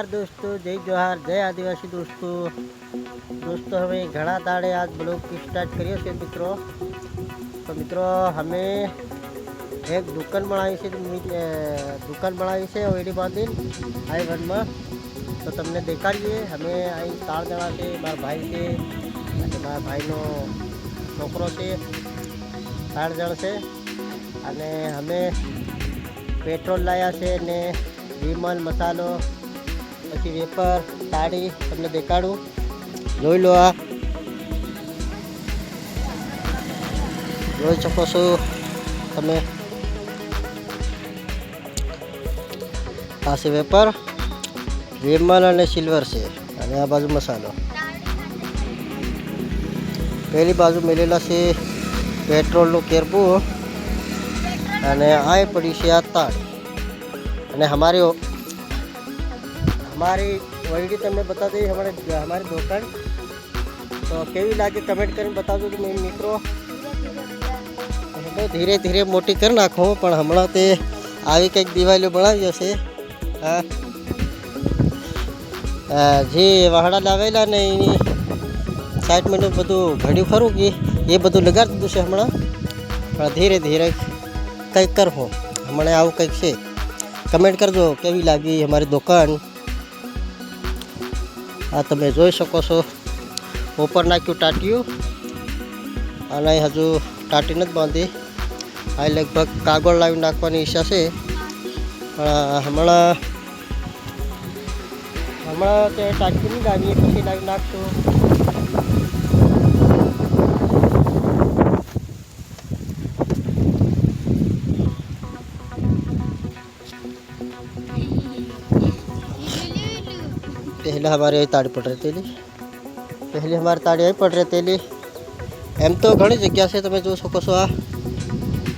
नमस्कार दोस्तों, जय जोहार, जय आदिवासी दोस्तों हमें घड़ा दाड़े आज ब्लॉग की स्टार्ट करिए से मित्रों। तो मित्रों हमें एक दुकान बनाई से ओडी बांधी आई वन में। तो तमने देखा लिए हमें आई 4 जना से मार भाई से मार भाई नो छोकरो से 4 जण से अने हमें पेट्रोल लाया से ने विमल मसालो પછી વેપર તાળી તમને દેખાડું, જોઈ લો। આ જોઈ શકો છો તમે, પાસે વેપર વિમલ અને સિલ્વર છે અને આ બાજુ મસાલો। પહેલી બાજુ મેલેલા છે પેટ્રોલનું કેરબું અને આ પડી છે આ તાળી। અને हमारी वही तमने बता दी हमारी दुकान। तो केवी लागे कमेंट कर बता दो कि मित्रों तो धीरे धीरे मोटी कर नाखो पण हमणा ते आई कंईक दिवाली बनावी हशे। जे वाहड़ा लावेला ने एनी साइड में बधु घड्यू खरू कि ये बधु लगाड़ी दीधुं छे हमणा, पण धीरे धीरे कंईक करहूँ हमणे आवुं कंईक छे। कमेंट करजो केवी लागी हमारी दुकान। आ तमे जोई शको छो ऊपर नाख्यु टाटियु अने हजू टाटी नथी बांधी। आ लगभग कागळ लावी नाखवानी ईच्छा छे पण हमणां ते टाटी नहीं लावी पछी लावी नाखशुं। पहले हमारे यही ताड़ी पड़ रही थी, पहले हमारी ताड़ी यही पड़ रही थी। एम तो घनी जगह से तब जो सको छो आ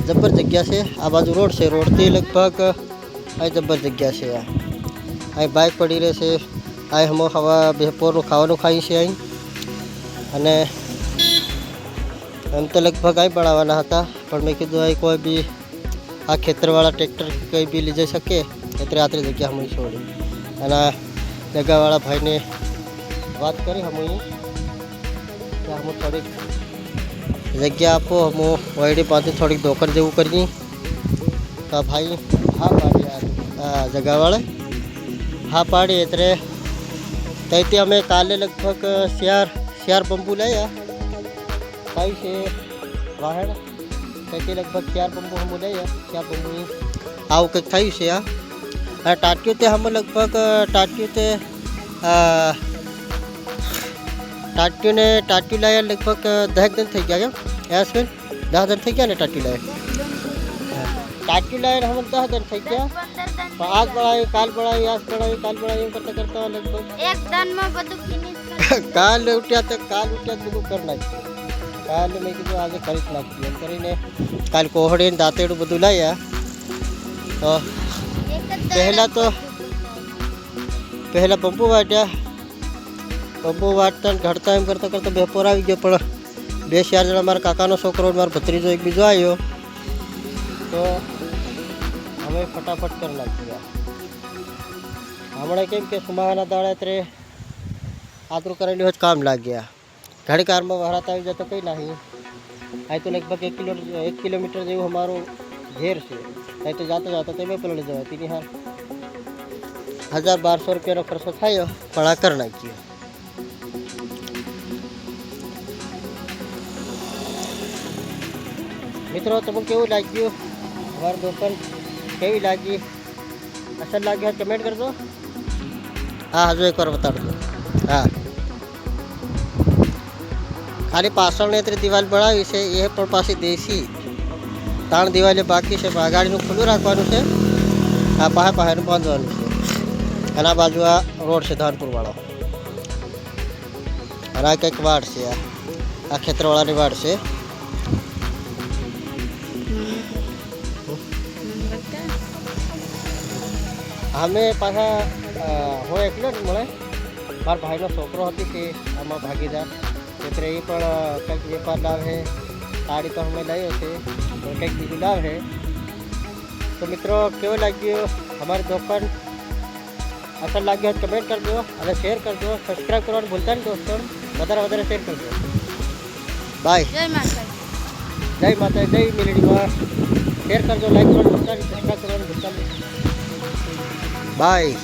जबर जगह से आ बाजू रोड से रोड थी लगभग आ जबर जगह से आ बाइक पड़ी रहे से आ हम हवा बपोर खावा खाई से आई अने एम तो लगभग आई बनावाना था पर मैं कीधु आई कोई भी आ खेतरवाड़ा ट्रेक्टर कोई भी लीजे सके एतरे आतरी जगह हम छोड़ी अने जगहवाड़ा भाई ने बात करी हम हम थोड़ी जगह आपो हम वायडी पास थोड़ी दोकर जेवू करिए। तो भाई हाँ पाड़ी जगहवाड़े हाँ पाड़ी एतरे तैती अमे काले लगभग सियार बंबू लाया कई से वाहन तैती लगभग 4 बंबू हम लाया 4 बंबू आव कंईक थयुं छे। आ टाटियों ते हम लगभग टाटियों लाया लगभग 10 दिन थी गया। यासमिन 10 दिन थी गया ने टाटियों लाया हम 10 दिन थी गया। आज बढ़ाई काल बढ़ाई आज बढ़ाई काल बढ़ाई करता करता लगभग एक दिन में બધું ફિનિશ काल उठ्या બધું कर नाख्યું। काल मैं कीधुं आज करी नाख्યું एम करीने काल कोहड़ी ने दांतेडું બધું लाया। तो पहला बंबू वाट्या बंबू वाटता घड़ता एम करता करता बपोर आई गयो पण 2-4 जणा मारा काकानो छोकरो मारो भत्रीजो एक बीजो आव्यो तो हमें फटाफट कर नाख्या। हमणे केम के सुमाहाना दाड़े तरे आतरू करेली होत काम लाग गया। घड़ी कार में वहरात आई जाए तो कहीं नहीं आई तो लगभग 1 किलोमीटर जेवुं हमारो घेर से नहीं तो जाता जाता तो मैं पलड़ी जवाय तीनी हार 1000-1200 रुपया खर्चो थयो पण आ कर नाख्यो। मित्रों तमने केवुं लाग्युं हमारी दुकान केवी लागी असल लागी कमेंट करजो। हाँ हजू एक बार बता दो। हाँ खाली पाछळ ने एतरी दीवाल बनावी छे ये पण पाછી देशी 3 दिवाली बाकी है। गाड़ी खुल्लू राखवानुं छे आ पाहे बांधवानुं छे अने आ बाजू आ रोड से धानपुर वाळो अने आ कंईक वाड़ छे आ खेतरवाळानी वाड़ छे। हमें पाछा हो एकलो ज मळे मारा भाईनो छोकरो हती के आमां भागीदार एतरे ए पण कंईक वेपार लावे। ताड़ी तो हमें लाव्यो छे तो कंईक बीजुं लावे। तो मित्रों केवो लाग्यो हमारी दुकान અસર લાગ્યો હોય કમેન્ટ કરજો અને શેર કરજો, સબસ્ક્રાઈબ કરવાનું ભૂલતા નહીં દોસ્તો, વધારે શેર કરજો. બાય. જય માતા. જય માતા, જય મેલડીમાં. શેર કરજો, લાઈક કરવાનું ભૂલતા નહીં, સબસ્ક્રાઈબ કરવાનું ભૂલતા નહીં. બાય.